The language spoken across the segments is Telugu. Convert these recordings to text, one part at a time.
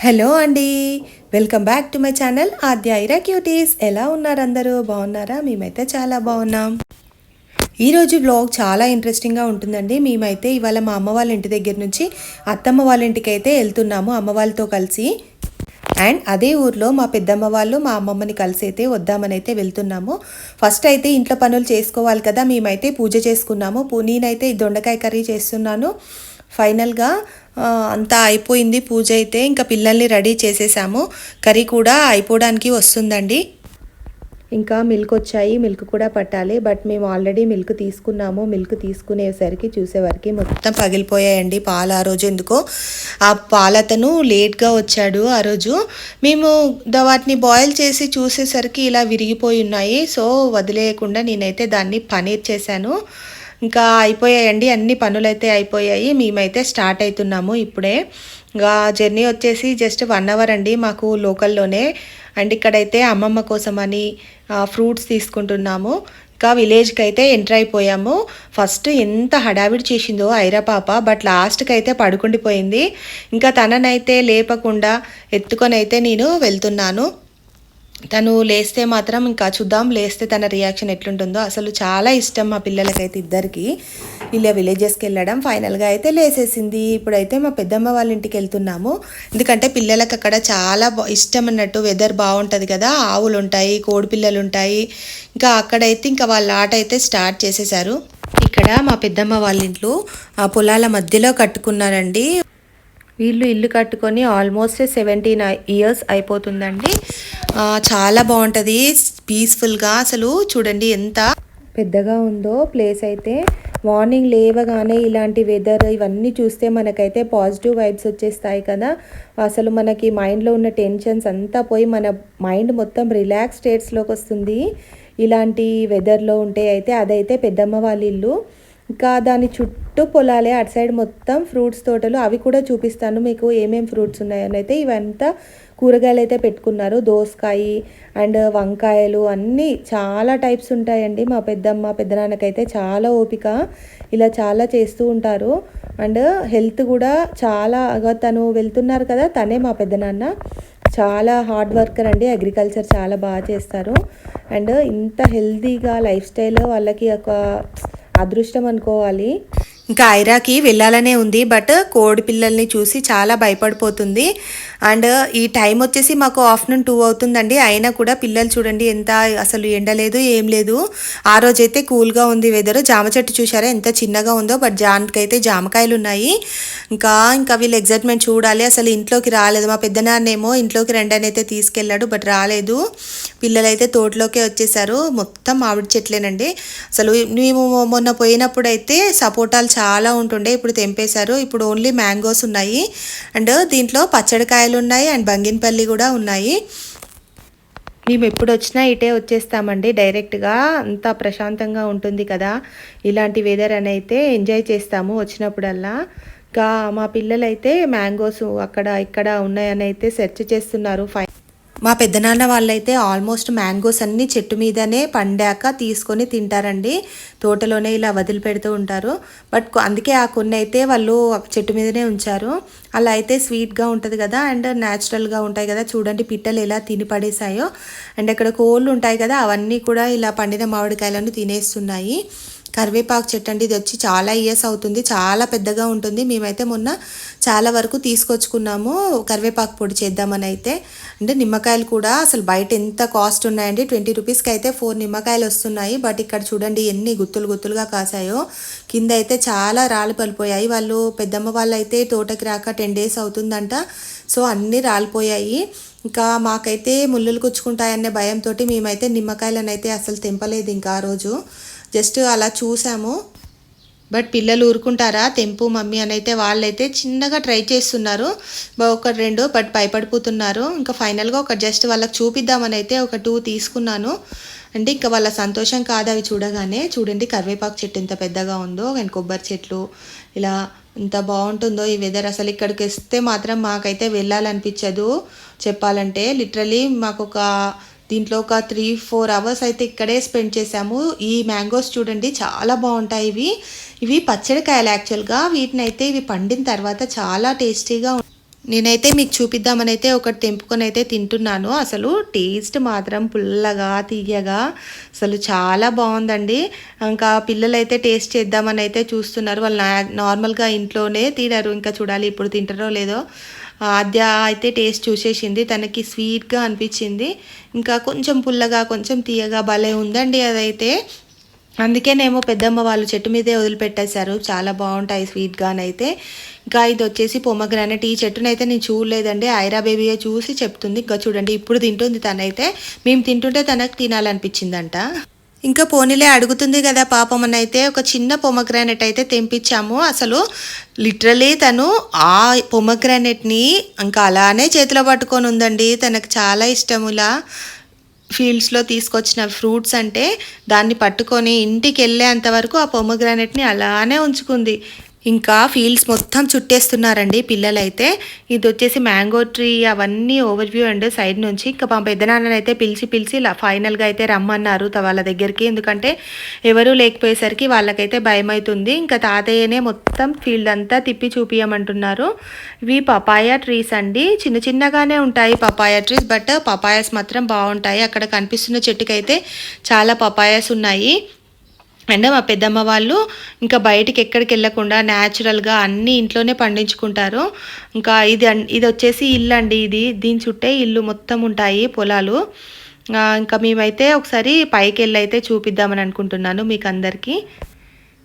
హలో అండి, welcome back to my channel Aadya Aira cuties. ఎలా ఉన్నారు అందరూ? బాగున్నారా? మేమైతే చాలా బాగున్నాం. ఈరోజు వ్లాగ్ చాలా ఇంట్రెస్టింగ్గా ఉంటుందండి. మేమైతే ఇవాళ మా అమ్మ వాళ్ళ ఇంటి దగ్గర నుంచి అత్తమ్మ వాళ్ళ ఇంటికి అయితే వెళ్తున్నాము అమ్మ వాళ్ళతో కలిసి. అండ్ అదే ఊర్లో మా పెద్దమ్మ వాళ్ళు మా అమ్మమ్మని కలిసి అయితే వద్దామని అయితే వెళ్తున్నాము. ఫస్ట్ అయితే ఇంట్లో పనులు చేసుకోవాలి కదా, మేమైతే పూజ చేసుకున్నాము. నేనైతే దొండకాయ కర్రీ చేస్తున్నాను. ఫైనల్గా అంతా అయిపోయింది పూజ అయితే. ఇంకా పిల్లల్ని రెడీ చేసేసాము. కర్రీ కూడా అయిపోవడానికి వస్తుందండి. ఇంకా మిల్క్ వచ్చాయి, మిల్క్ కూడా పట్టాలి. బట్ మేము ఆల్రెడీ మిల్క్ తీసుకున్నాము. మిల్క్ తీసుకునేసరికి చూసేవరకు మొత్తం పగిలిపోయాయండి పాలు. ఆ రోజు ఎందుకో ఆ పాలతను లేట్గా వచ్చాడు. ఆ రోజు మేము వాటిని బాయిల్ చేసి చూసేసరికి ఇలా విరిగిపోయి ఉన్నాయి. సో వదిలేయకుండా నేనైతే దాన్ని పనీర్ చేశాను. ఇంకా అయిపోయాయండి, అన్ని పనులైతే అయిపోయాయి. మేమైతే స్టార్ట్ అవుతున్నాము ఇప్పుడే. ఇంకా జర్నీ వచ్చేసి జస్ట్ 1 అవర్ అండి మాకు లోకల్లోనే. అండ్ ఇక్కడైతే అమ్మమ్మ కోసమని ఫ్రూట్స్ తీసుకుంటున్నాము. ఇంకా విలేజ్కి అయితే ఎంటర్ అయిపోయాము. ఫస్ట్ ఎంత హడావిడి చేసిందో ఐరా పాప, బట్ లాస్ట్కి అయితే పడుకుండిపోయింది. ఇంకా తననైతే లేపకుండా ఎత్తుకొని అయితే నేను వెళ్తున్నాను. తను లేస్తే మాత్రం ఇంకా చూద్దాం, లేస్తే తన రియాక్షన్ ఎట్లుంటుందో. అసలు చాలా ఇష్టం మా పిల్లలకైతే ఇద్దరికి ఇలా విలేజెస్కి వెళ్ళడం. ఫైనల్గా అయితే లేసేసింది. ఇప్పుడైతే మా పెద్దమ్మ వాళ్ళ ఇంటికి వెళ్తున్నాము. ఎందుకంటే పిల్లలకు అక్కడ చాలా ఇష్టం అన్నట్టు. వెదర్ బాగుంటుంది కదా, ఆవులు ఉంటాయి, కోడి పిల్లలు ఉంటాయి. ఇంకా అక్కడైతే ఇంకా వాళ్ళ ఆట అయితే స్టార్ట్ చేసేసారు. ఇక్కడ మా పెద్దమ్మ వాళ్ళ ఇంట్లో పొలాల మధ్యలో కట్టుకున్నారండి. వీళ్ళు ఇల్లు కట్టుకొని ఆల్మోస్ట్ 17 ఇయర్స్ అయిపోతుందండి. చాలా బాగుంటుంది పీస్ఫుల్గా. అసలు చూడండి ఎంత పెద్దగా ఉందో ప్లేస్ అయితే. మార్నింగ్ లేవగానే ఇలాంటి వెదర్ ఇవన్నీ చూస్తే మనకైతే పాజిటివ్ వైబ్స్ వచ్చేస్తాయి కదా. అసలు మనకి మైండ్లో ఉన్న టెన్షన్స్ అంతా పోయి మన మైండ్ మొత్తం రిలాక్స్ స్టేట్స్లోకి వస్తుంది ఇలాంటి వెదర్లో ఉంటే. అయితే అదైతే పెద్దమ్మ వాళ్ళ ఇల్లు. ఇంకా దాని చుట్టూ పొలాలే, అటు సైడ్ మొత్తం ఫ్రూట్స్ తోటలు. అవి కూడా చూపిస్తాను మీకు ఏమేమి ఫ్రూట్స్ ఉన్నాయని. అయితే ఇవంతా కూరగాయలు అయితే పెట్టుకున్నారు. దోసకాయ అండ్ వంకాయలు అన్నీ చాలా టైప్స్ ఉంటాయండి. మా పెద్దమ్మ పెద్దనాన్నకైతే చాలా ఓపిక, ఇలా చాలా చేస్తూ ఉంటారు. అండ్ హెల్త్ కూడా చాలా. తను వెళ్తున్నారు కదా, తనే మా పెద్దనాన్న చాలా హార్డ్ వర్కర్ అండి. అగ్రికల్చర్ చాలా బాగా చేస్తారు. అండ్ ఇంత హెల్తీగా లైఫ్ స్టైల్ వాళ్ళకి ఒక అదృష్టం అనుకోవాలి. ఇంకా ఐరాకి వెళ్ళాలనే ఉంది, బట్ కోడి పిల్లల్ని చూసి చాలా భయపడిపోతుంది. అండ్ ఈ టైం వచ్చేసి మాకు ఆఫ్టర్నూన్ 2 అవుతుందండి. అయినా కూడా పిల్లలు చూడండి ఎంత, అసలు ఎండ లేదు ఏం లేదు. ఆ రోజైతే కూల్గా ఉంది వెదర్. జామ చెట్టు చూసారా ఎంత చిన్నగా ఉందో, బట్ జామకైతే జామకాయలు ఉన్నాయి. ఇంకా వీళ్ళు ఎగ్జైట్మెంట్ చూడాలి. అసలు ఇంట్లోకి రాలేదు. మా పెద్దనాన్నేమో ఇంట్లోకి రండి అయితే తీసుకెళ్ళాడు, బట్ రాలేదు. పిల్లలైతే తోటలోకే వచ్చేసారు. మొత్తం మామిడి చెట్లేనండి. అసలు మేము మొన్న పోయినప్పుడు అయితే సపోటాలు చాలా ఉంటుండే, ఇప్పుడు తెంపేశారు. ఇప్పుడు ఓన్లీ మ్యాంగోస్ ఉన్నాయి. అండ్ దీంట్లో పచ్చడికాయలు ఉన్నాయి అండ్ బంగినపల్లి కూడా ఉన్నాయి. మేము ఎప్పుడు వచ్చినా ఇటే వచ్చేస్తామండి డైరెక్ట్గా. అంతా ప్రశాంతంగా ఉంటుంది కదా ఇలాంటి వెదర్ అని అయితే ఎంజాయ్ చేస్తాము వచ్చినప్పుడల్లా. ఇంకా మా పిల్లలైతే మ్యాంగోస్ అక్కడ ఇక్కడ ఉన్నాయని అయితే సెర్చ్ చేస్తున్నారు. మా పెద్దనాన్న వాళ్ళైతే ఆల్మోస్ట్ మ్యాంగోస్ అన్నీ చెట్టు మీదనే పండాక తీసుకొని తింటారండి. తోటలోనే ఇలా వదిలిపెడుతూ ఉంటారు. బట్ అందుకే ఆ కొన్ని అయితే వాళ్ళు చెట్టు మీదనే ఉంచారు. అలా అయితే స్వీట్గా ఉంటుంది కదా అండ్ న్యాచురల్గా ఉంటాయి కదా. చూడండి పిట్టలు ఎలా తిని పడేసాయో. అండ్ అక్కడ కోళ్ళు ఉంటాయి కదా, అవన్నీ కూడా ఇలా పండిన మామిడికాయలను తినేస్తున్నాయి. కరివేపాకు చెట్టు అండి, ఇది వచ్చి చాలా ఇయర్స్ అవుతుంది. చాలా పెద్దగా ఉంటుంది. మేమైతే మొన్న చాలా వరకు తీసుకొచ్చుకున్నాము కరివేపాకు పొడి చేద్దామని అయితే. అంటే నిమ్మకాయలు కూడా అసలు బయట ఎంత కాస్ట్ ఉన్నాయండి. 20 రూపీస్కి అయితే 4 నిమ్మకాయలు వస్తున్నాయి. బట్ ఇక్కడ చూడండి ఎన్ని గుత్తులుగా కాసాయో. కింద అయితే చాలా రాళ్ళు పడిపోయాయి. వాళ్ళు పెద్దమ్మ వాళ్ళు అయితే తోటకి రాక 10 డేస్ అవుతుందంట. సో అన్నీ రాలిపోయాయి. ఇంకా మాకైతే ముళ్ళులు గుచ్చుకుంటాయనే భయంతో మేమైతే నిమ్మకాయలను అయితే అసలు తెంపలేదు. ఇంకా ఆ రోజు జస్ట్ అలా చూసాము. బట్ పిల్లలు ఊరుకుంటారా, తెంపు మమ్మీ అని అయితే వాళ్ళైతే చిన్నగా ట్రై చేస్తున్నారు. 1-2 బట్ భయపడిపోతున్నారు. ఇంకా ఫైనల్గా ఒక జస్ట్ వాళ్ళకి చూపిద్దామని అయితే ఒక 2 తీసుకున్నాను. అంటే ఇంకా వాళ్ళ సంతోషం కాదు అవి చూడగానే. చూడండి కరివేపాకు చెట్టు ఎంత పెద్దగా ఉందో అండ్ కొబ్బరి చెట్లు ఇలా ఎంత బాగుంటుందో ఈ వెదర్. అసలు ఇక్కడికి వస్తే మాత్రం మాకైతే వెళ్ళాలనిపించదు చెప్పాలంటే. లిటరలీ మాకు దీంట్లో ఒక 3-4 అవర్స్ అయితే ఇక్కడే స్పెండ్ చేసాము. ఈ మ్యాంగోస్ చూడండి చాలా బాగుంటాయి. ఇవి పచ్చడికాయలు యాక్చువల్గా. వీటిని అయితే ఇవి పండిన తర్వాత చాలా టేస్టీగా నేనైతే మీకు చూపిద్దామని అయితే ఒకటి తెంపుకొని అయితే తింటున్నాను. అసలు టేస్ట్ మాత్రం పుల్లగా తీయగా అసలు చాలా బాగుందండి. ఇంకా పిల్లలైతే టేస్ట్ చేద్దామని అయితే చూస్తున్నారు. వాళ్ళు నార్మల్గా ఇంట్లోనే తినరు, ఇంకా చూడాలి ఇప్పుడు తింటారో లేదో. ఆద్య అయితే టేస్ట్ చూసేసింది, తనకి స్వీట్గా అనిపించింది. ఇంకా కొంచెం పుల్లగా కొంచెం తీయగా భలే ఉందండి అదైతే. అందుకేనేమో పెద్దమ్మ వాళ్ళు చెట్టు మీదే వదిలిపెట్టేశారు. చాలా బాగుంటాయి స్వీట్గానైతే. ఇంకా ఇది వచ్చేసి పొమగ్రానైట్. ఈ చెట్టునైతే నేను చూడలేదండి, ఐరా బేబీయే చూసి చెప్తుంది. ఇంకా చూడండి ఇప్పుడు తింటుంది తనైతే. మేము తింటుంటే తనకు తినాలనిపించిందంట. ఇంకా పోనీలే అడుగుతుంది కదా పాపం అని అయితే ఒక చిన్న పొమగ్రానైట్ అయితే తెంపించాము. అసలు లిటరలీ తను ఆ పొమగ్రానైట్ని ఇంకా అలానే చేతిలో పట్టుకొని ఉందండి. తనకు చాలా ఇష్టములా ఫీల్డ్స్లో తీసుకొచ్చిన ఫ్రూట్స్ అంటే దాన్ని పట్టుకొని ఇంటికి వెళ్ళేంత వరకు ఆ పొమగ్రానైట్ని అలానే ఉంచుకుంది. ఇంకా ఫీల్డ్స్ మొత్తం చుట్టేస్తున్నారండి పిల్లలైతే. ఇది వచ్చేసి మ్యాంగో ట్రీ అవన్నీ ఓవర్వ్యూ అండ్ సైడ్ నుంచి. ఇంకా మా పెద్దనాన్నని అయితే పిలిచి ఫైనల్గా అయితే రమ్మన్నారు వాళ్ళ దగ్గరికి. ఎందుకంటే ఎవరూ లేకపోయేసరికి వాళ్ళకైతే భయం అవుతుంది. ఇంకా తాతయ్యనే మొత్తం ఫీల్డ్ అంతా తిప్పి చూపించమంటున్నారు. ఇవి పపాయ ట్రీస్ అండి, చిన్న చిన్నగానే ఉంటాయి పపాయ ట్రీస్, బట్ పపాయాస్ మాత్రం బాగుంటాయి. అక్కడ కనిపిస్తున్న చెట్టుకైతే చాలా పపాయాస్ ఉన్నాయి. అండ్ మా పెద్దమ్మ వాళ్ళు ఇంకా బయటికి ఎక్కడికి వెళ్ళకుండా న్యాచురల్గా అన్నీ ఇంట్లోనే పండించుకుంటారు. ఇంకా ఇది వచ్చేసి ఇల్లు అండి. దీని చుట్టే ఇల్లు మొత్తం ఉంటాయి పొలాలు. ఇంకా మేమైతే ఒకసారి పైకి వెళ్ళి అయితే చూపిద్దామని అనుకుంటున్నాను మీకు అందరికీ.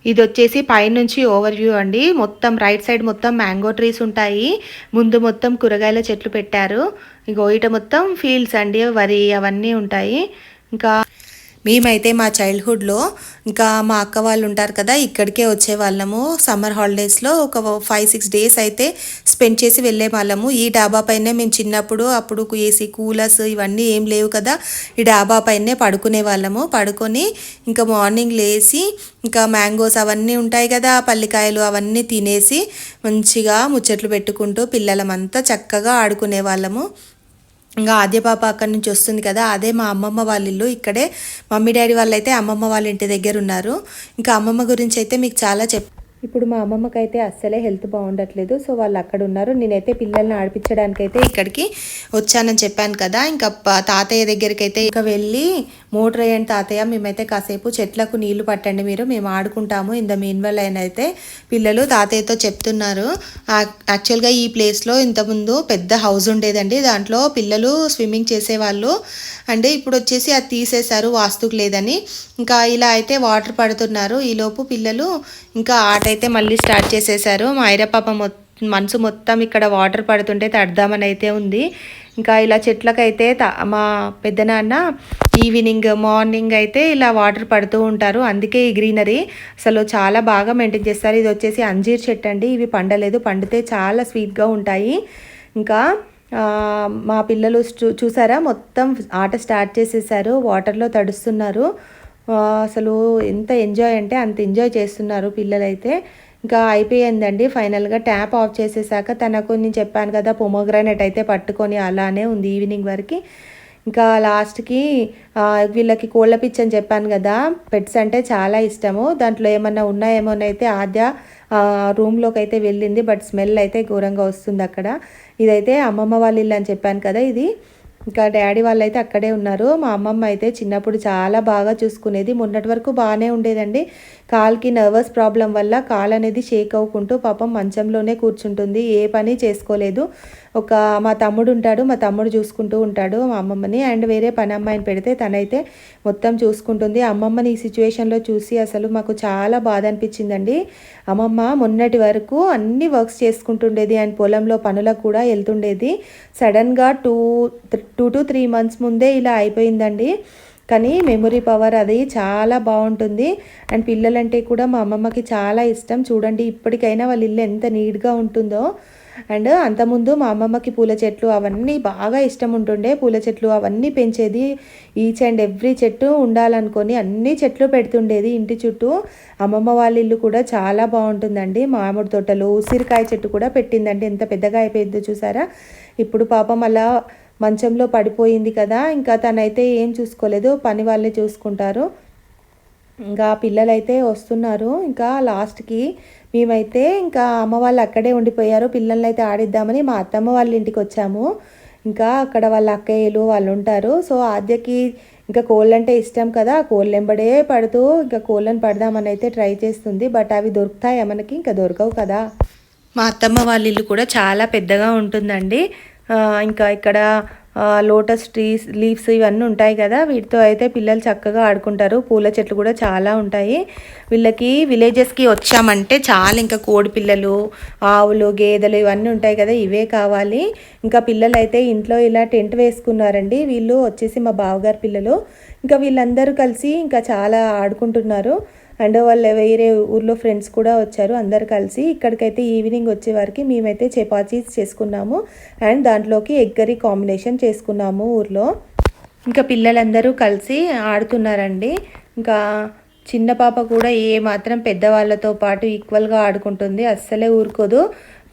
ఇది వచ్చేసి పైనుంచి ఓవర్వ్యూ అండి. మొత్తం రైట్ సైడ్ మొత్తం మ్యాంగో ట్రీస్ ఉంటాయి, ముందు మొత్తం కూరగాయల చెట్లు పెట్టారు. ఇంకో ఇట మొత్తం ఫీల్డ్స్ అండి, వరి అవన్నీ ఉంటాయి. ఇంకా మేమైతే మా చైల్డ్హుడ్లో ఇంకా మా అక్క వాళ్ళు ఉంటారు కదా, ఇక్కడికే వచ్చేవాళ్ళము. సమ్మర్ హాలిడేస్లో ఒక 5-6 డేస్ అయితే స్పెండ్ చేసి వెళ్ళే వాళ్ళము. ఈ డాబా పైనే మేము చిన్నప్పుడు అప్పుడు ఏసీ కూలర్స్ ఇవన్నీ ఏం లేవు కదా, ఈ డాబా పైనే పడుకునే వాళ్ళము. పడుకొని ఇంకా మార్నింగ్ లేచి ఇంకా మ్యాంగోస్ అవన్నీ ఉంటాయి కదా, పల్లికాయలు అవన్నీ తినేసి మంచిగా ముచ్చట్లు పెట్టుకుంటూ పిల్లలమంతా చక్కగా ఆడుకునే వాళ్ళము. ఇంకా ఆద్య పాప అక్కడి నుంచి వస్తుంది కదా, అదే మా అమ్మమ్మ వాళ్ళ ఇల్లు. ఇక్కడే మమ్మీ డాడీ వాళ్ళు అయితే అమ్మమ్మ వాళ్ళ ఇంటి దగ్గర ఉన్నారు. ఇంకా అమ్మమ్మ గురించి అయితే మీకు చాలా ఇప్పుడు మా అమ్మమ్మకి అయితే అస్సలే హెల్త్ బాగుండట్లేదు. సో వాళ్ళు అక్కడ ఉన్నారు. నేనైతే పిల్లల్ని ఆడిపించడానికైతే ఇక్కడికి వచ్చానని చెప్పాను కదా. ఇంకా తాతయ్య దగ్గరికి అయితే ఇంకా వెళ్ళి మోటర్ వేయండి తాతయ్య, మేమైతే కాసేపు చెట్లకు నీళ్లు పట్టండి మీరు, మేము ఆడుకుంటాము ఇన్ ద మీన్ వల్ అని అయితే పిల్లలు తాతయ్యతో చెప్తున్నారు. యాక్చువల్గా ఈ ప్లేస్లో ఇంతకుముందు పెద్ద హౌస్ ఉండేదండి, దాంట్లో పిల్లలు స్విమ్మింగ్ చేసేవాళ్ళు. అంటే ఇప్పుడు వచ్చేసి అది తీసేశారు వాస్తుకు లేదని. ఇంకా ఇలా అయితే వాటర్ పడుతున్నారు. ఈలోపు పిల్లలు ఇంకా ఆట అయితే మళ్ళీ స్టార్ట్ చేసేసారు. మా ఐరా పాప మనసు మొత్తం ఇక్కడ వాటర్ పడుతుంటే తడదామని అయితే ఉంది. ఇంకా ఇలా చెట్లకైతే మా పెద్దనాన్న ఈవినింగ్ మార్నింగ్ అయితే ఇలా వాటర్ పడుతూ ఉంటారు. అందుకే ఈ గ్రీనరీ అసలు చాలా బాగా మెయింటైన్ చేస్తారు. ఇది వచ్చేసి అంజీర్ చెట్టు అండి, ఇవి పండలేదు, పండితే చాలా స్వీట్గా ఉంటాయి. ఇంకా మా పిల్లలు చూసారా మొత్తం ఆట స్టార్ట్ చేసేసారు, వాటర్లో తడుస్తున్నారు. అసలు ఎంత ఎంజాయ్ అంటే అంత ఎంజాయ్ చేస్తున్నారు పిల్లలైతే. ఇంకా అయిపోయిందండి ఫైనల్గా. ట్యాప్ ఆఫ్ చేసేసాక తనకు నేను చెప్పాను కదా పొమోగ్రానైట్ అయితే పట్టుకొని అలానే ఉంది ఈవినింగ్ వరకు. ఇంకా లాస్ట్కి వీళ్ళకి కోళ్ళ పిచ్చి అని చెప్పాను కదా, పెట్స్ అంటే చాలా ఇష్టము. దాంట్లో ఏమన్నా ఉన్నాయేమోనైతే ఆద్య రూమ్లోకి అయితే వెళ్ళింది, బట్ స్మెల్ అయితే ఘోరంగా వస్తుంది అక్కడ. ఇదైతే అమ్మమ్మ వాళ్ళ ఇల్లు అని చెప్పాను కదా, ఇది ఇంకా డాడీ వాళ్ళు అయితే అక్కడే ఉన్నారు. మా అమ్మమ్మ అయితే చిన్నప్పుడు చాలా బాగా చూసుకునేది. మొన్నటి వరకు బాగానే ఉండేదండి, కాలుకి నర్వస్ ప్రాబ్లం వల్ల కాలు అనేది షేక్ అవ్వుకుంటూ పాపం మంచంలోనే కూర్చుంటుంది, ఏ పని చేసుకోలేదు. మా తమ్ముడు ఉంటాడు, మా తమ్ముడు చూసుకుంటూ ఉంటాడు మా అమ్మమ్మని. అండ్ వేరే పని అమ్మాయిని పెడితే తనైతే మొత్తం చూసుకుంటుంది. అమ్మమ్మని ఈ సిచ్యువేషన్లో చూసి అసలు మాకు చాలా బాధ అనిపించిందండి. అమ్మమ్మ మొన్నటి వరకు అన్ని వర్క్స్ చేసుకుంటుండేది అండ్ పొలంలో పనులకు కూడా వెళ్తుండేది. సడన్గా 2 to 3 months ముందే ఇలా అయిపోయిందండి. కానీ మెమొరీ పవర్ అది చాలా బాగుంటుంది. అండ్ పిల్లలంటే కూడా మా అమ్మమ్మకి చాలా ఇష్టం. చూడండి ఇప్పటికైనా వాళ్ళ ఇల్లు ఎంత నీట్గా ఉంటుందో. అండ్ అంతకుముందు మా అమ్మమ్మకి పూల చెట్లు అవన్నీ బాగా ఇష్టం ఉంటుండే, పూల చెట్లు అవన్నీ పెంచేది. ఈచ్ అండ్ ఎవ్రీ చెట్టు ఉండాలనుకొని అన్ని చెట్లు పెడుతుండేది ఇంటి చుట్టూ. అమ్మమ్మ వాళ్ళ ఇల్లు కూడా చాలా బాగుంటుందండి. మామిడి తోటలు, ఉసిరికాయ చెట్టు కూడా పెట్టిందండి, ఎంత పెద్దగా అయిపోయిందో చూసారా. ఇప్పుడు పాపం అలా మంచంలో పడిపోయింది కదా, ఇంకా తనైతే ఏం చూసుకోలేదు, పని వాళ్ళే చూసుకుంటారు. ఇంకా పిల్లలైతే వస్తున్నారు. ఇంకా లాస్ట్కి మేమైతే ఇంకా అమ్మ వాళ్ళు అక్కడే ఉండిపోయారు. పిల్లల్ని అయితే ఆడిద్దామని మా అత్తమ్మ వాళ్ళ ఇంటికి వచ్చాము. ఇంకా అక్కడ వాళ్ళ అక్కయ్యలు వాళ్ళు ఉంటారు. సో ఆద్యకి ఇంకా కోళ్ళంటే ఇష్టం కదా, కోళ్ళెంబడే పడుతూ ఇంకా కోళ్ళని పడదామని అయితే ట్రై చేస్తుంది. బట్ అవి దొరుకుతాయా మనకి? ఇంకా దొరకవు కదా. మా అత్తమ్మ వాళ్ళ ఇల్లు కూడా చాలా పెద్దగా ఉంటుందండి. ఇంకా ఇక్కడ లోటస్ ట్రీస్ లీవ్స్ ఇవన్నీ ఉంటాయి కదా, వీటితో అయితే పిల్లలు చక్కగా ఆడుకుంటారు. పూల చెట్లు కూడా చాలా ఉంటాయి. వీళ్ళకి విలేజెస్కి వచ్చామంటే చాలా ఇంకా కోడి పిల్లలు, ఆవులు, గేదెలు ఇవన్నీ ఉంటాయి కదా, ఇవే కావాలి. ఇంకా పిల్లలు అయితే ఇంట్లో ఇలా టెంట్ వేసుకున్నారండి. వీళ్ళు వచ్చేసి మా బావగారు పిల్లలు. ఇంకా వీళ్ళందరూ కలిసి ఇంకా చాలా ఆడుకుంటున్నారు. అండ్ వాళ్ళు వేరే ఊర్లో ఫ్రెండ్స్ కూడా వచ్చారు. అందరు కలిసి ఇక్కడికైతే ఈవినింగ్ వచ్చే వరకు మేమైతే చపాతీస్ చేసుకున్నాము అండ్ దాంట్లోకి ఎగ్ కర్రీ కాంబినేషన్ చేసుకున్నాము ఊర్లో. ఇంకా పిల్లలందరూ కలిసి ఆడుతున్నారండి. ఇంకా చిన్న పాప కూడా ఏ మాత్రం పెద్దవాళ్ళతో పాటు ఈక్వల్గా ఆడుకుంటుంది, అస్సలే ఊరుకోదు.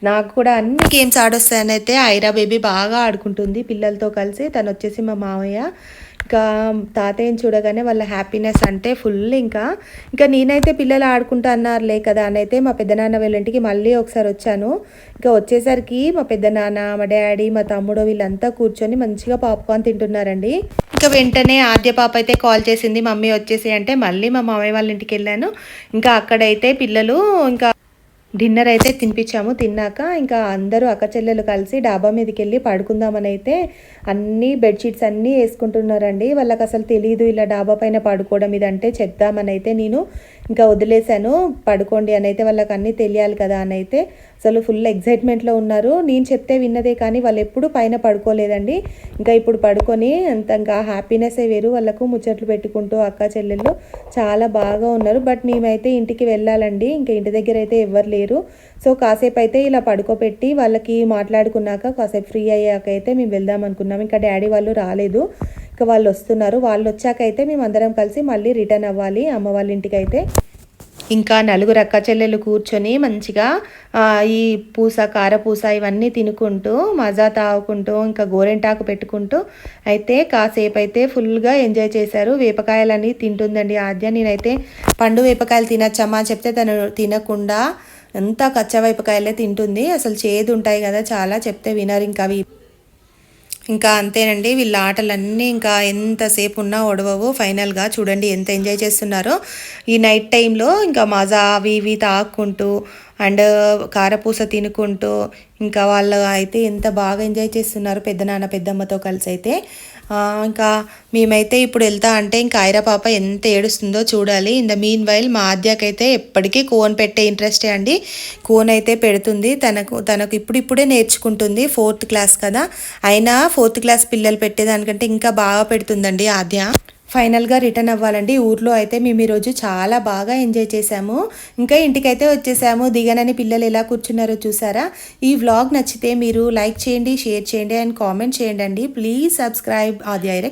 నాకు కూడా అన్ని గేమ్స్ ఆడొస్తాయని అయితే ఐరా బేబీ బాగా ఆడుకుంటుంది పిల్లలతో కలిసి. తను వచ్చేసి మా మామయ్య. ఇంకా తాతయ్యని చూడగానే వాళ్ళ హ్యాపీనెస్ అంటే ఫుల్. ఇంకా నేనైతే పిల్లలు ఆడుకుంటా అన్నారులే కదా అని అయితే మా పెద్దనాన్న వాళ్ళ ఇంటికి మళ్ళీ ఒకసారి వచ్చాను. ఇంకా వచ్చేసరికి మా పెద్దనాన్న, మా డాడీ, మా తమ్ముడు వీళ్ళంతా కూర్చొని మంచిగా పాప్కార్న్ తింటున్నారండి. ఇంకా వెంటనే ఆద్య పాప అయితే కాల్ చేసింది, మమ్మీ వచ్చేసి అంటే మళ్ళీ మా మామయ్య వాళ్ళ ఇంటికి వెళ్ళాను. ఇంకా అక్కడైతే పిల్లలు ఇంకా డిన్నర్ అయితే తినిపించాము. తిన్నాక ఇంకా అందరూ అక్క చెల్లెలు కలిసి డాబా మీదకి వెళ్ళి పడుకుందామని అయితే అన్ని బెడ్షీట్స్ అన్నీ వేసుకుంటున్నారండి. వాళ్ళకి అసలు తెలియదు ఇలా డాబా పైన పడుకోవడం ఇదంటే చెప్దామని అయితే నేను ఇంకా వదిలేశాను. పడుకోండి అని అయితే వాళ్ళకి అన్నీ తెలియాలి కదా అని అయితే అసలు ఫుల్ ఎగ్జైట్మెంట్లో ఉన్నారు. నేను చెప్తే విన్నదే కానీ వాళ్ళు ఎప్పుడు పైన పడుకోలేదండి. ఇంకా ఇప్పుడు పడుకొని అంత ఇంకా హ్యాపీనెస్సే వేరు. వాళ్ళకు ముచ్చట్లు పెట్టుకుంటూ అక్క చెల్లెళ్ళు చాలా బాగా ఉన్నారు. బట్ మేమైతే ఇంటికి వెళ్ళాలండి. ఇంకా ఇంటి దగ్గర అయితే ఎవరు లేరు. సో కాసేపు అయితే ఇలా పడుకోబెట్టి వాళ్ళకి మాట్లాడుకున్నాక కాసేపు ఫ్రీ అయ్యాక అయితే మేము వెళ్దాం అనుకున్నాం. ఇంకా డాడీ వాళ్ళు రాలేదు. ఇంకా వాళ్ళు వస్తున్నారు. వాళ్ళు వచ్చాక అయితే మేము అందరం కలిసి మళ్ళీ రిటర్న్ అవ్వాలి అమ్మ వాళ్ళ ఇంటికి అయితే. ఇంకా నలుగురు అక్క చెల్లెలు కూర్చొని మంచిగా ఈ పూస, కారపూస ఇవన్నీ తినుకుంటూ మజా తాగుకుంటూ ఇంకా గోరెంటాకు పెట్టుకుంటూ అయితే కాసేపు అయితే ఫుల్గా ఎంజాయ్ చేశారు. వేపకాయలని తింటుందండి ఆద్య. నేనైతే పండు వేపకాయలు తినచ్చమ్మా చెప్తే తను తినకుండా అంతా కచ్చా వేపకాయలే తింటుంది. అసలు చేదు ఉంటాయి కదా చాలా, చెప్తే వినరు. ఇంకా అవి ఇంకా అంతేనండి. వీళ్ళ ఆటలన్నీ ఇంకా ఎంతసేపు ఉన్నా ఒడవవు. ఫైనల్గా చూడండి ఎంత ఎంజాయ్ చేస్తున్నారో ఈ నైట్ టైంలో. ఇంకా మజా అవి ఇవి తాక్కుంటూ అండ్ కారపూస తినుకుంటూ ఇంకా వాళ్ళు అయితే ఎంత బాగా ఎంజాయ్ చేస్తున్నారు పెద్దనాన్న పెద్దమ్మతో కలిసి అయితే. ఇంకా మేమైతే ఇప్పుడు వెళ్తా అంటే ఇంకా ఐరా పాప ఎంత ఏడుస్తుందో చూడాలి. ఇన్ ద మీన్ వైల్ మా ఆద్యకైతే ఎప్పటికీ కోన్ పెట్టే ఇంట్రెస్టే అండి. కోన్ అయితే పెడుతుంది. తనకు ఇప్పుడిప్పుడే నేర్చుకుంటుంది, 4th క్లాస్ కదా. అయినా 4th క్లాస్ పిల్లలు పెట్టేదానికంటే ఇంకా బాగా పెడుతుందండి ఆద్య. ఫైనల్గా రిటర్న్ అవ్వాలండి. ఊర్లో అయితే మేము ఈరోజు చాలా బాగా ఎంజాయ్ చేసాము. ఇంకా ఇంటికైతే వచ్చేసాము. దిగనని పిల్లలు ఎలా కూర్చున్నారో చూసారా. ఈ వ్లాగ్ నచ్చితే మీరు లైక్ చేయండి, షేర్ చేయండి అండ్ కామెంట్ చేయండి. Please subscribe Aadya Aira.